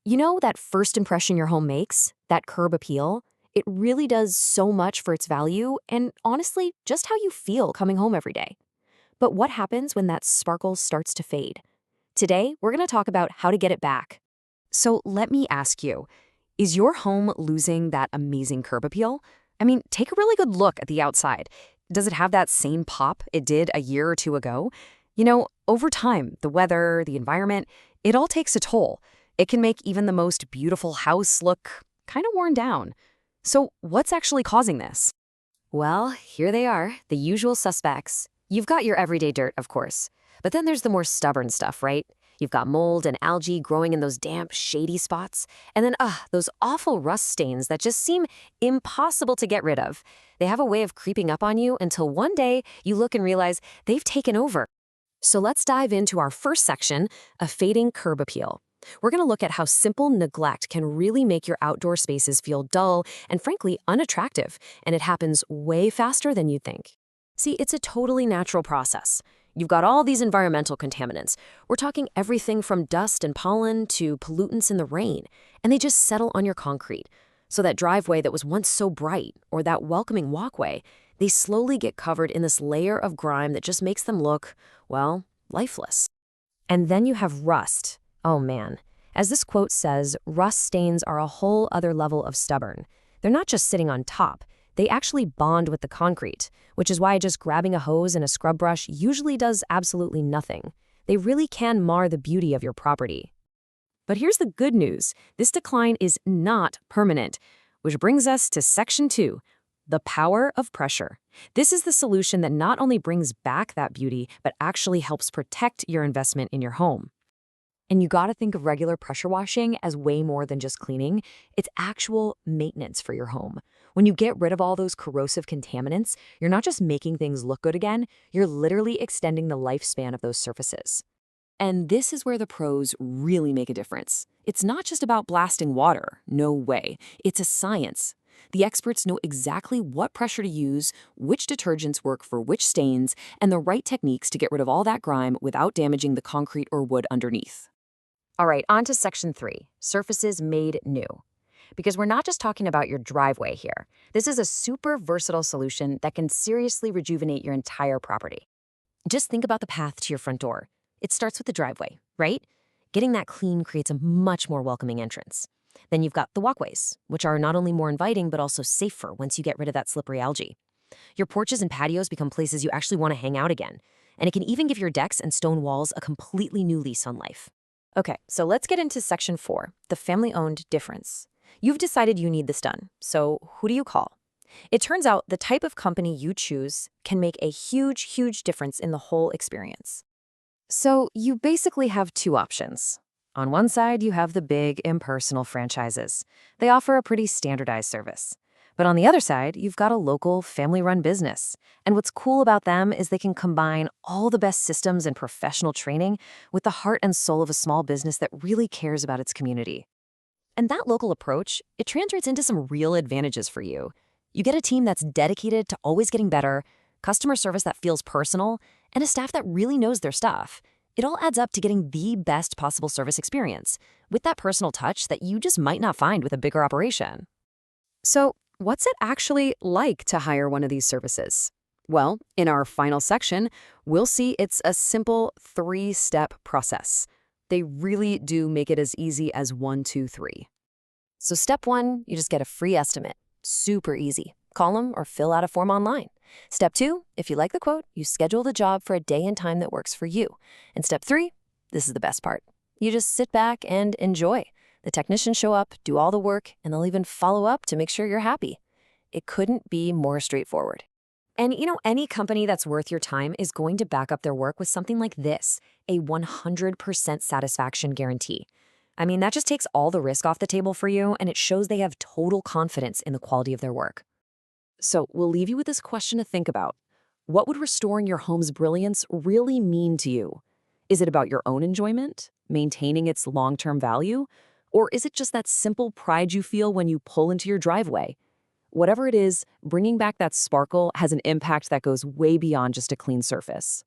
You know that first impression your home makes, that curb appeal? It really does so much for its value and honestly, just how you feel coming home every day. But what happens when that sparkle starts to fade? Today, we're going to talk about how to get it back. So let me ask you, is your home losing that amazing curb appeal? I mean, take a really good look at the outside. Does it have that same pop it did a year or two ago? Over time, the weather, the environment, it all takes a toll. It can make even the most beautiful house look kind of worn down. So what's actually causing this? Well, here they are, the usual suspects. You've got your everyday dirt, of course. But then there's the more stubborn stuff, right? You've got mold and algae growing in those damp, shady spots. And then, those awful rust stains that just seem impossible to get rid of. They have a way of creeping up on you until one day you look and realize they've taken over. So let's dive into our first section, a fading curb appeal. We're going to look at how simple neglect can really make your outdoor spaces feel dull and frankly unattractive, and it happens way faster than you'd think. See, it's a totally natural process. You've got all these environmental contaminants. We're talking everything from dust and pollen to pollutants in the rain, and they just settle on your concrete. So that driveway that was once so bright, or that welcoming walkway, they slowly get covered in this layer of grime that just makes them look, well, lifeless. And then you have rust. Oh man. As this quote says, rust stains are a whole other level of stubborn. They're not just sitting on top. They actually bond with the concrete, which is why just grabbing a hose and a scrub brush usually does absolutely nothing. They really can mar the beauty of your property. But here's the good news. This decline is not permanent, which brings us to section 2, the power of pressure. This is the solution that not only brings back that beauty, but actually helps protect your investment in your home. And you gotta think of regular pressure washing as way more than just cleaning. It's actual maintenance for your home. When you get rid of all those corrosive contaminants, you're not just making things look good again, you're literally extending the lifespan of those surfaces. And this is where the pros really make a difference. It's not just about blasting water, no way. It's a science. The experts know exactly what pressure to use, which detergents work for which stains, and the right techniques to get rid of all that grime without damaging the concrete or wood underneath. All right, on to section 3, surfaces made new. Because we're not just talking about your driveway here. This is a super versatile solution that can seriously rejuvenate your entire property. Just think about the path to your front door. It starts with the driveway, right? Getting that clean creates a much more welcoming entrance. Then you've got the walkways, which are not only more inviting, but also safer once you get rid of that slippery algae. Your porches and patios become places you actually want to hang out again. And it can even give your decks and stone walls a completely new lease on life. Okay, so let's get into section 4, the family-owned difference. You've decided you need this done, so who do you call? It turns out the type of company you choose can make a huge, huge difference in the whole experience. So you basically have two options. On one side, you have the big, impersonal franchises. They offer a pretty standardized service. But on the other side, you've got a local, family-run business. And what's cool about them is they can combine all the best systems and professional training with the heart and soul of a small business that really cares about its community. And that local approach, it translates into some real advantages for you. You get a team that's dedicated to always getting better, customer service that feels personal, and a staff that really knows their stuff. It all adds up to getting the best possible service experience, with that personal touch that you just might not find with a bigger operation. So, what's it actually like to hire one of these services? Well, in our final section, we'll see it's a simple 3-step process. They really do make it as easy as 1, 2, 3. So step 1, you just get a free estimate. Super easy. Call them or fill out a form online. Step 2, if you like the quote, you schedule the job for a day and time that works for you. And step 3, this is the best part. You just sit back and enjoy. The technicians show up, do all the work, and they'll even follow up to make sure you're happy. It couldn't be more straightforward. And any company that's worth your time is going to back up their work with something like this, a 100% satisfaction guarantee. I mean, that just takes all the risk off the table for you, and it shows they have total confidence in the quality of their work. So we'll leave you with this question to think about. What would restoring your home's brilliance really mean to you? Is it about your own enjoyment, maintaining its long-term value? Or is it just that simple pride you feel when you pull into your driveway? Whatever it is, bringing back that sparkle has an impact that goes way beyond just a clean surface.